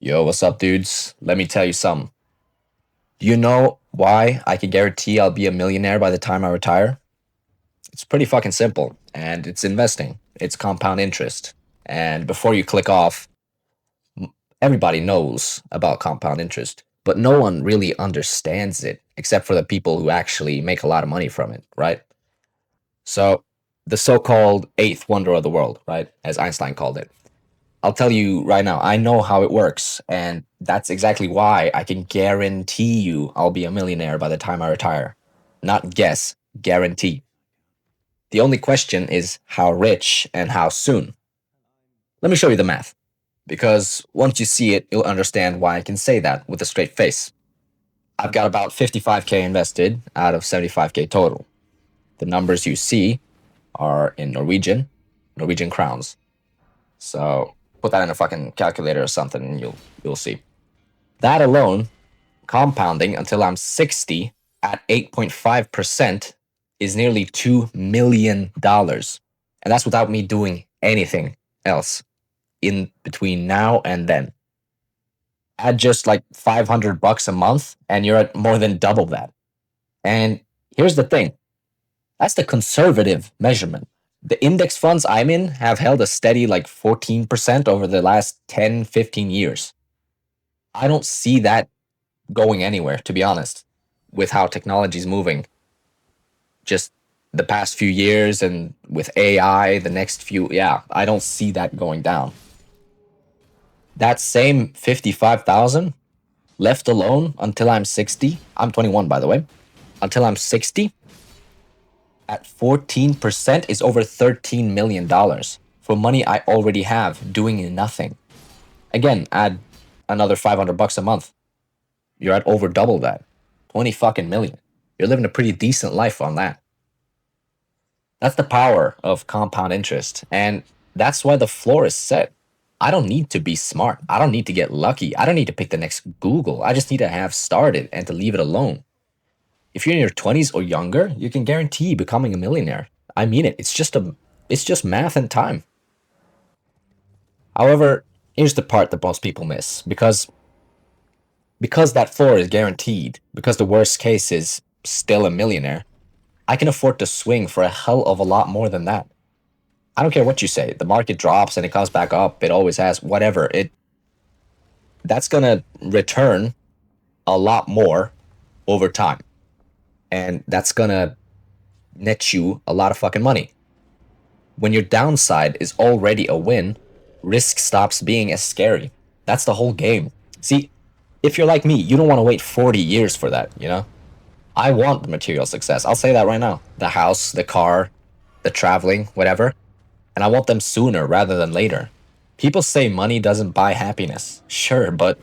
Yo, what's up, dudes? Let me tell you something. Do you know why I can guarantee I'll be a millionaire by the time I retire? It's pretty fucking simple, and it's investing. It's compound interest. And before you click off, everybody knows about compound interest, but no one really understands it except for the people who actually make a lot of money from it, right? So, the so called eighth wonder of the world, right? As Einstein called it. I'll tell you right now, I know how it works, and that's exactly why I can guarantee you I'll be a millionaire by the time I retire. Not guess, guarantee. The only question is how rich and how soon. Let me show you the math, because once you see it, you'll understand why I can say that with a straight face. I've got about 55K invested out of 75K total. The numbers you see are in Norwegian crowns. So put that in a fucking calculator or something and you'll see. That alone, compounding until I'm 60 at 8.5% is nearly $2 million. And that's without me doing anything else in between now and then. Add just like $500 a month and you're at more than double that. And here's the thing. That's the conservative measurement. The index funds I'm in have held a steady like 14% over the last 10, 15 years. I don't see that going anywhere, to be honest, with how technology is moving. Just the past few years and with AI, the next few, yeah, I don't see that going down. That same 55,000 left alone until I'm 60. I'm 21, by the way. Until I'm 60, at 14% is over $13 million for money I already have doing nothing. Again, add another $500 a month. You're at over double that. 20 fucking million. You're living a pretty decent life on that. That's the power of compound interest. And that's why the floor is set. I don't need to be smart. I don't need to get lucky. I don't need to pick the next Google. I just need to have started and to leave it alone. If you're in your 20s or younger, you can guarantee becoming a millionaire. I mean it. It's just math and time. However, here's the part that most people miss because that floor is guaranteed, because the worst case is still a millionaire, I can afford to swing for a hell of a lot more than that. I don't care what you say. The market drops and it comes back up. It always has. Whatever. That's gonna return a lot more over time. And that's gonna net you a lot of fucking money. When your downside is already a win, risk stops being as scary. That's the whole game. See, if you're like me, you don't want to wait 40 years for that, you know? I want the material success. I'll say that right now. The house, the car, the traveling, whatever. And I want them sooner rather than later. People say money doesn't buy happiness. Sure, but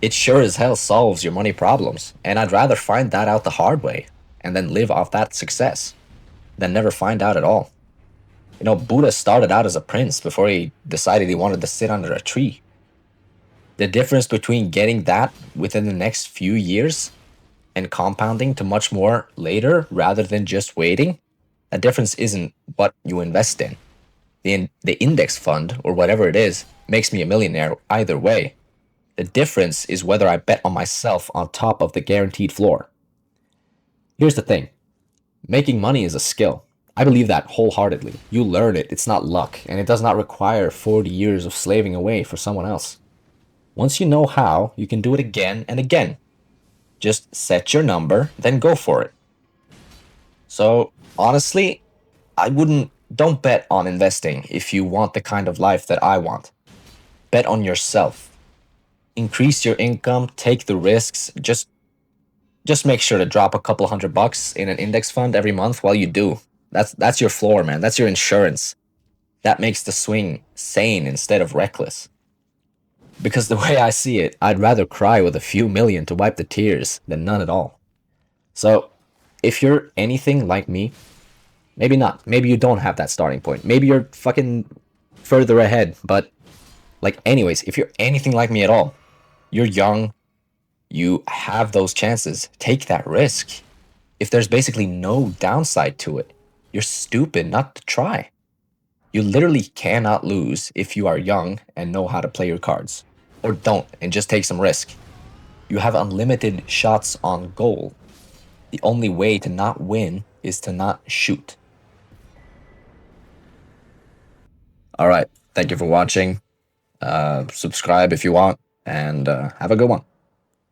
it sure as hell solves your money problems. And I'd rather find that out the hard way and then live off that success than never find out at all. You know, Buddha started out as a prince before he decided he wanted to sit under a tree. The difference between getting that within the next few years and compounding to much more later rather than just waiting, that difference isn't what you invest in. The index fund, or whatever it is, makes me a millionaire either way. The difference is whether I bet on myself on top of the guaranteed floor. Here's the thing. Making money is a skill. I believe that wholeheartedly. You learn it, it's not luck, and it does not require 40 years of slaving away for someone else. Once you know how, you can do it again and again. Just set your number, then go for it. So, honestly, don't bet on investing if you want the kind of life that I want. Bet on yourself. Increase your income, take the risks, just make sure to drop a couple $100 in an index fund every month while you do. That's your floor, man. That's your insurance. That makes the swing sane instead of reckless. Because the way I see it, I'd rather cry with a few million to wipe the tears than none at all. So, if you're anything like me, maybe not. Maybe you don't have that starting point. Maybe you're fucking further ahead. But, like, anyways, if you're anything like me at all, you're young, you have those chances. Take that risk. If there's basically no downside to it, you're stupid not to try. You literally cannot lose if you are young and know how to play your cards. or don't and just take some risk. You have unlimited shots on goal. The only way to not win is to not shoot. All right. Thank you for watching. Subscribe if you want, and have a good one.